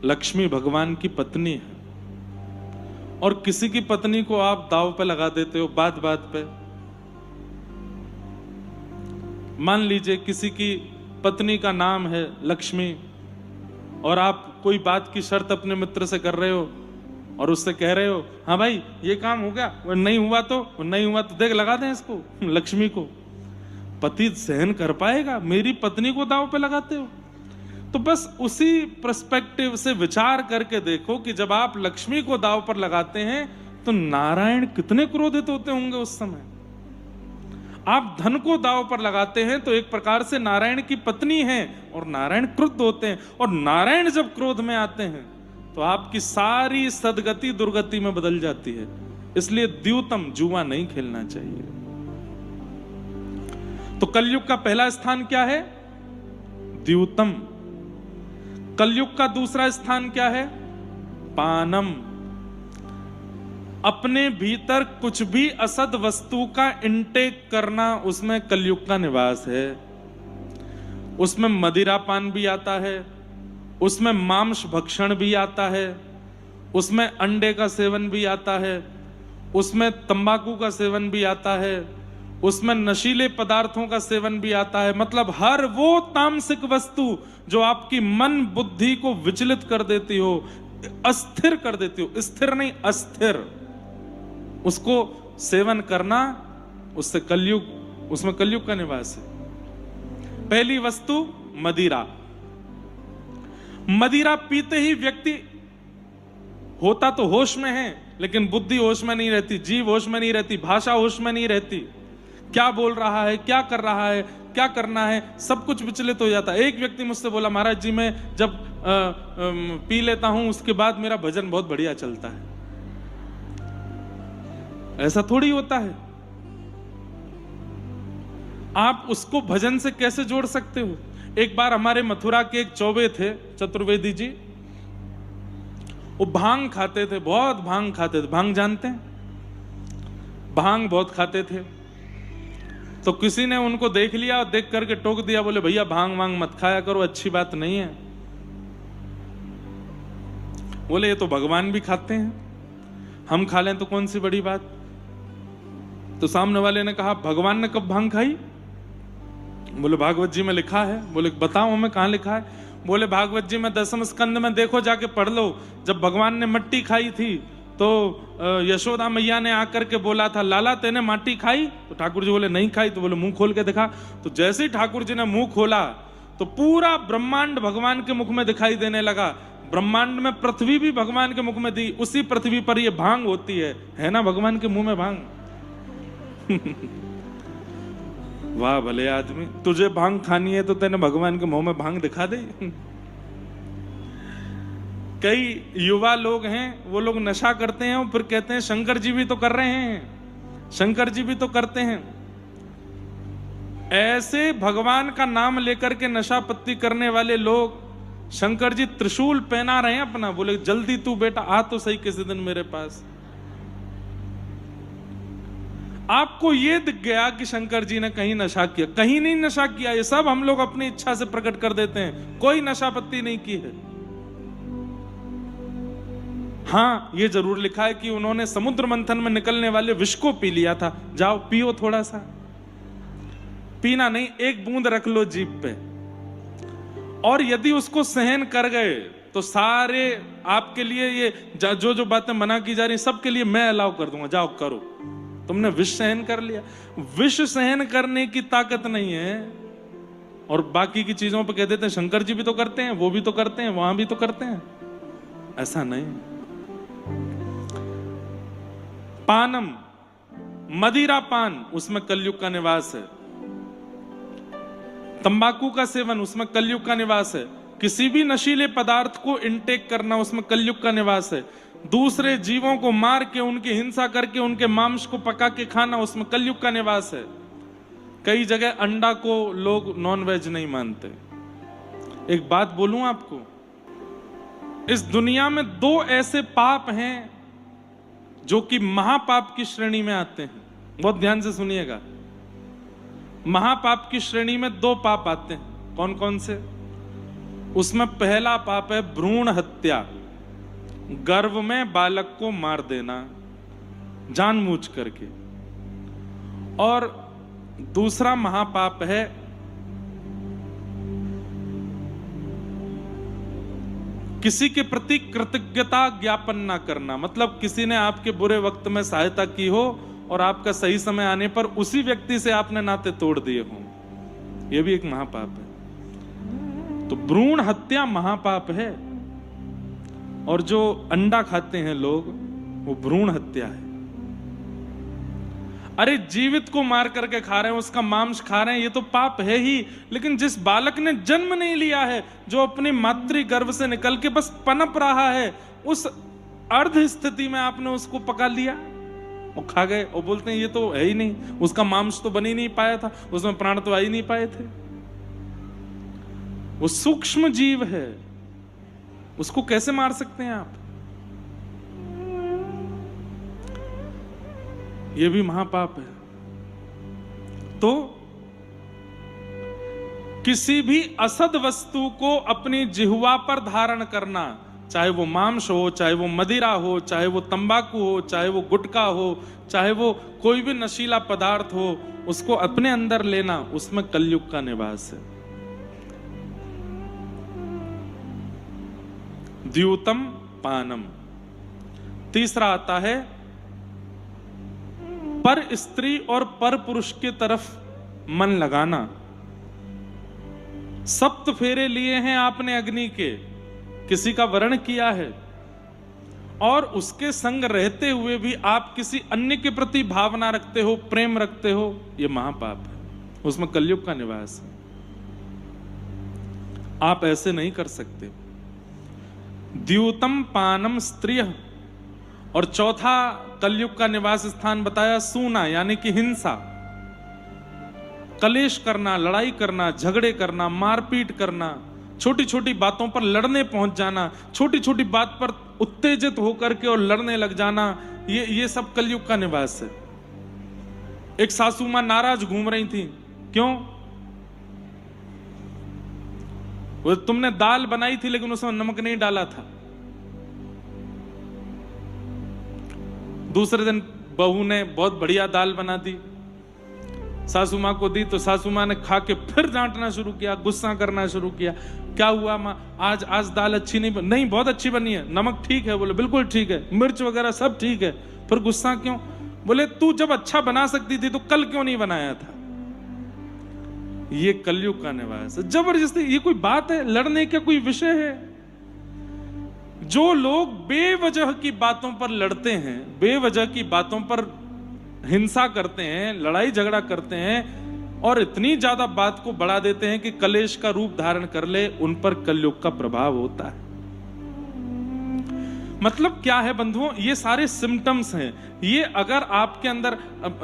लक्ष्मी भगवान की पत्नी है, और किसी की पत्नी को आप दांव पे लगा देते हो बात बात पे। मान लीजिए किसी की पत्नी का नाम है लक्ष्मी, और आप कोई बात की शर्त अपने मित्र से कर रहे हो और उससे कह रहे हो हाँ भाई ये काम हो गया, वो नहीं हुआ तो देख लगा दें इसको लक्ष्मी को। पति सहन कर पाएगा? मेरी पत्नी को दांव पे लगाते हो। तो बस उसी पर्सपेक्टिव से विचार करके देखो कि जब आप लक्ष्मी को दांव पर लगाते हैं तो नारायण कितने क्रोधित होते होंगे उस समय। आप धन को दांव पर लगाते हैं तो एक प्रकार से नारायण की पत्नी है और नारायण क्रुद्ध होते हैं, और नारायण जब क्रोध में आते हैं तो आपकी सारी सदगति दुर्गति में बदल जाती है। इसलिए द्यूतम, जुआ नहीं खेलना चाहिए। तो कलयुग का पहला स्थान क्या है? द्यूतम। कलयुग का दूसरा स्थान क्या है? पानम। अपने भीतर कुछ भी असद वस्तु का इंटेक करना, उसमें कलयुग का निवास है। उसमें मदिरा पान भी आता है, उसमें मांस भक्षण भी आता है, उसमें अंडे का सेवन भी आता है, उसमें तंबाकू का सेवन भी आता है, उसमें नशीले पदार्थों का सेवन भी आता है। मतलब हर वो तामसिक वस्तु जो आपकी मन बुद्धि को विचलित कर देती हो, अस्थिर कर देती हो, स्थिर नहीं अस्थिर, उसको सेवन करना, उससे कलयुग, उसमें कलयुग का निवास है। पहली वस्तु मदिरा। मदिरा पीते ही व्यक्ति होता तो होश में है, लेकिन बुद्धि होश में नहीं रहती, जीव होश में नहीं रहती, भाषा होश में नहीं रहती। क्या बोल रहा है, क्या कर रहा है, क्या करना है, सब कुछ विचलित हो जाता है। एक व्यक्ति मुझसे बोला, महाराज जी मैं जब पी लेता हूं उसके बाद मेरा भजन बहुत बढ़िया चलता है। ऐसा थोड़ी होता है। आप उसको भजन से कैसे जोड़ सकते हो? एक बार हमारे मथुरा के एक चौबे थे, चतुर्वेदी जी, वो भांग खाते थे, बहुत भांग खाते थे। भांग जानते हैं? भांग बहुत खाते थे। तो किसी ने उनको देख लिया और देख करके टोक दिया, बोले भैया भांग वांग मत खाया करो, अच्छी बात नहीं है। बोले ये तो भगवान भी खाते हैं, हम खा लें तो कौन सी बड़ी बात। तो सामने वाले ने कहा भगवान ने कब भांग खाई? बोले भागवत जी में लिखा है। बोले बताओ हमें कहां लिखा है? बोले भागवत जी में 10वें स्कंद में देखो, जाके पढ़ लो। जब भगवान ने मट्टी खाई थी तो यशोदा मैया ने आकर के बोला था लाला तेने माटी खाई? तो ठाकुर जी बोले नहीं खाई। तो बोले मुंह खोल के दिखा। तो जैसे ही ठाकुर जी ने मुंह खोला तो पूरा ब्रह्मांड भगवान के मुख में दिखाई देने लगा। ब्रह्मांड में पृथ्वी भी भगवान के मुख में दी, उसी पृथ्वी पर ये भांग होती है ना भगवान के मुंह में भांग। वाह भले आदमी, तुझे भांग खानी है तो तेने भगवान के मुंह में भांग दिखा दे। कई युवा लोग हैं, वो लोग नशा करते हैं और फिर कहते हैं शंकर जी भी तो कर रहे हैं, शंकर जी भी तो करते हैं। ऐसे भगवान का नाम लेकर के नशा पत्ती करने वाले लोग, शंकर जी त्रिशूल पहना रहे हैं अपना, बोले जल्दी तू बेटा आ तो सही किसी दिन मेरे पास। आपको ये दिख गया कि शंकर जी ने कहीं नशा किया? कहीं नहीं नशा किया, ये सब हम लोग अपनी इच्छा से प्रकट कर देते हैं, कोई नशा पत्ती नहीं की है। हाँ ये जरूर लिखा है कि उन्होंने समुद्र मंथन में निकलने वाले विष को पी लिया था। जाओ पियो थोड़ा सा, पीना नहीं, एक बूंद रख लो जीभ पे, और यदि उसको सहन कर गए तो सारे आपके लिए ये जो जो बातें मना की जा रही सबके लिए मैं अलाउ कर दूंगा, जाओ करो। तुमने विष सहन कर लिया। विष सहन करने की ताकत नहीं है, और बाकी की चीजों पे कह देते हैं शंकर जी भी तो करते हैं, वो भी तो करते हैं, वहां भी तो करते हैं। ऐसा नहीं। पानम, मदिरा पान, उसमें कलयुग का निवास है। तंबाकू का सेवन, उसमें कलयुग का निवास है। किसी भी नशीले पदार्थ को इंटेक करना, उसमें कलयुग का निवास है। दूसरे जीवों को मार के उनकी हिंसा करके उनके मांस को पका के खाना, उसमें कलयुग का निवास है। कई जगह अंडा को लोग नॉनवेज नहीं मानते। एक बात बोलूं आपको, इस दुनिया में 2 ऐसे पाप हैं जो कि महापाप की श्रेणी में आते हैं। बहुत ध्यान से सुनिएगा। महापाप की श्रेणी में 2 पाप आते हैं। कौन कौन से? उसमें पहला पाप है भ्रूण हत्या, गर्भ में बालक को मार देना जानबूझ करके। और दूसरा महापाप है किसी के प्रति कृतज्ञता ज्ञापन ना करना, मतलब किसी ने आपके बुरे वक्त में सहायता की हो और आपका सही समय आने पर उसी व्यक्ति से आपने नाते तोड़ दिए हों, यह भी एक महापाप है। तो भ्रूण हत्या महापाप है, और जो अंडा खाते हैं लोग वो भ्रूण हत्या है। अरे जीवित को मार करके खा रहे हैं, उसका मांस खा रहे हैं, ये तो पाप है ही। लेकिन जिस बालक ने जन्म नहीं लिया है, जो अपनी मातृ गर्भ से निकल के बस पनप रहा है, उस अर्ध स्थिति में आपने उसको पका लिया और खा गए, और बोलते हैं ये तो है ही नहीं, उसका मांस तो बन ही नहीं पाया था, उसमें प्राण तो आ ही नहीं पाए थे। वो सूक्ष्म जीव है, उसको कैसे मार सकते हैं आप? ये भी महापाप है। तो किसी भी असद वस्तु को अपनी जिह्वा पर धारण करना, चाहे वो मांस हो, चाहे वो मदिरा हो, चाहे वो तंबाकू हो, चाहे वो गुटखा हो, चाहे वो कोई भी नशीला पदार्थ हो, उसको अपने अंदर लेना, उसमें कलयुग का निवास है। द्यूतम पानम। तीसरा आता है पर स्त्री और पर पुरुष के तरफ मन लगाना। सप्त फेरे लिए हैं आपने अग्नि के, किसी का वर्ण किया है, और उसके संग रहते हुए भी आप किसी अन्य के प्रति भावना रखते हो, प्रेम रखते हो, यह महापाप है, उसमें कलयुग का निवास है। आप ऐसे नहीं कर सकते। द्यूतम पानम स्त्रिय। और चौथा कलयुग का निवास स्थान बताया सूना, यानी कि हिंसा, कलेश करना, लड़ाई करना, झगड़े करना, मारपीट करना, छोटी छोटी बातों पर लड़ने पहुंच जाना, छोटी छोटी बात पर उत्तेजित होकर के और लड़ने लग जाना, ये सब कलयुग का निवास है। एक सासू मां नाराज घूम रही थी, क्यों? वो तुमने दाल बनाई थी लेकिन उसमें नमक नहीं डाला था। दूसरे दिन बहू ने बहुत बढ़िया दाल बना दी, सासू मां को दी, तो सासू मां ने खा के फिर डांटना शुरू किया, गुस्सा करना शुरू किया। क्या हुआ मां, आज दाल अच्छी नहीं बहुत अच्छी बनी है, नमक ठीक है? बोले बिल्कुल ठीक है, मिर्च वगैरह सब ठीक है, फिर गुस्सा क्यों? बोले तू जब अच्छा बना सकती थी तो कल क्यों नहीं बनाया था? ये कलयुग का निवास है। जबरदस्ती, ये कोई बात है? लड़ने का कोई विषय है? जो लोग बेवजह की बातों पर लड़ते हैं, बेवजह की बातों पर हिंसा करते हैं, लड़ाई झगड़ा करते हैं, और इतनी ज्यादा बात को बढ़ा देते हैं कि कलेश का रूप धारण कर ले, उन पर कलयुग का प्रभाव होता है। मतलब क्या है बंधुओं, ये सारे सिम्टम्स हैं। ये अगर आपके अंदर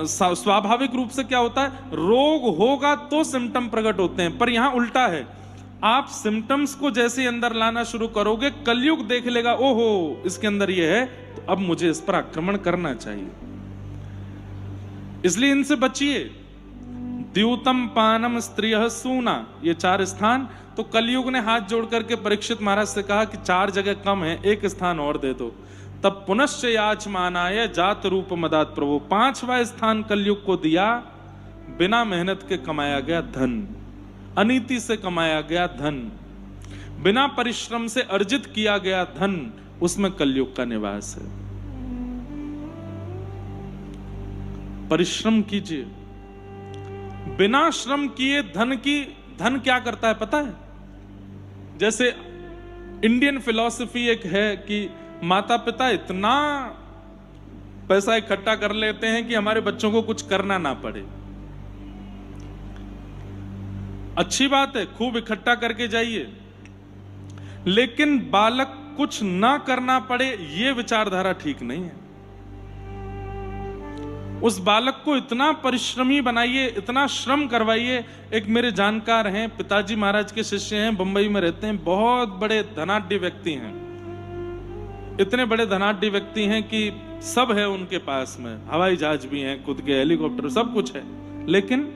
स्वाभाविक रूप से क्या होता है, रोग होगा तो सिम्टम प्रकट होते हैं, पर यहां उल्टा है। आप सिम्टम्स को जैसे अंदर लाना शुरू करोगे, कलयुग देख लेगा, ओहो इसके अंदर ये है, तो अब मुझे इस पर आक्रमण करना चाहिए। इसलिए इनसे बचिए। द्यूतम पानम स्त्रियः सूना, ये 4 स्थान। तो कलयुग ने हाथ जोड़ करके परीक्षित महाराज से कहा कि 4 जगह कम है, 1 स्थान और दे दो। तब पुनश्च याचमानाय जात रूप मदात प्रभु, 5वां स्थान कलयुग को दिया, बिना मेहनत के कमाया गया धन, अनीति से कमाया गया धन, बिना परिश्रम से अर्जित किया गया धन, उसमें कलयुग का निवास है। परिश्रम कीजिए, बिना श्रम किए धन क्या करता है पता है? जैसे इंडियन फिलॉसफी एक है कि माता पिता इतना पैसा इकट्ठा कर लेते हैं कि हमारे बच्चों को कुछ करना ना पड़े। अच्छी बात है, खूब इकट्ठा करके जाइए, लेकिन बालक कुछ ना करना पड़े, यह विचारधारा ठीक नहीं है। उस बालक को इतना परिश्रमी बनाइए, इतना श्रम करवाइए। एक मेरे जानकार हैं, पिताजी महाराज के शिष्य हैं, बंबई में रहते हैं, बहुत बड़े धनाढ्य व्यक्ति हैं। इतने बड़े धनाढ्य व्यक्ति हैं कि सब है उनके पास में, हवाई जहाज भी हैं, खुद के हेलीकॉप्टर, सब कुछ है। लेकिन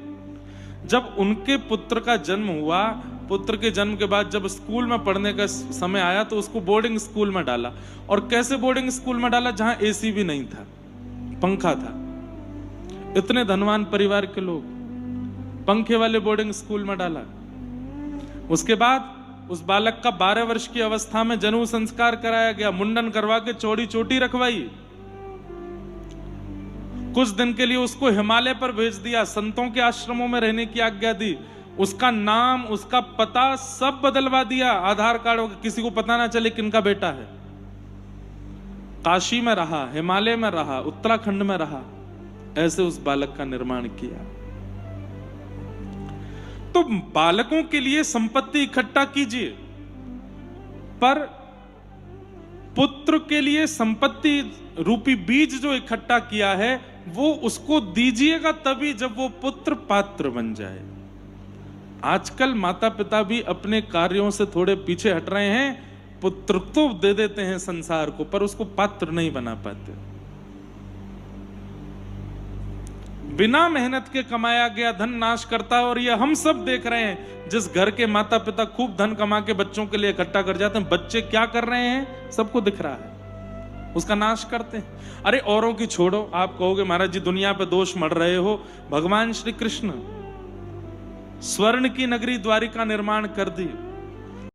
जब उनके पुत्र का जन्म हुआ, पुत्र के जन्म के बाद जब स्कूल में पढ़ने का समय आया तो उसको बोर्डिंग स्कूल में डाला। और कैसे बोर्डिंग स्कूल में डाला? जहां एसी भी नहीं था, पंखा था। इतने धनवान परिवार के लोग, पंखे वाले बोर्डिंग स्कूल में डाला। उसके बाद उस बालक का 12 वर्ष की अवस्था में जनेऊ संस्कार कराया गया, मुंडन करवा के चौड़ी चोटी रखवाई। कुछ दिन के लिए उसको हिमालय पर भेज दिया, संतों के आश्रमों में रहने की आज्ञा दी। उसका नाम, उसका पता सब बदलवा दिया, आधार कार्ड, किसी को पता ना चले किनका बेटा है। काशी में रहा, हिमालय में रहा, उत्तराखंड में रहा, ऐसे उस बालक का निर्माण किया। तो बालकों के लिए संपत्ति इकट्ठा कीजिए, पर पुत्र के लिए संपत्ति रूपी बीज जो इकट्ठा किया है वो उसको दीजिएगा तभी जब वो पुत्र पात्र बन जाए। आजकल माता पिता भी अपने कार्यों से थोड़े पीछे हट रहे हैं, पुत्र तो दे देते हैं संसार को, पर उसको पात्र नहीं बना पाते। बिना मेहनत के कमाया गया धन नाश करता है, और ये हम सब देख रहे हैं। जिस घर के माता पिता खूब धन कमा के बच्चों के लिए इकट्ठा कर जाते हैं, बच्चे क्या कर रहे हैं सबको दिख रहा है, उसका नाश करते हैं। अरे औरों की छोड़ो, आप कहोगे महाराज जी दुनिया पे दोष मढ़ रहे हो। भगवान श्री कृष्ण स्वर्ण की नगरी द्वारिका निर्माण कर दी,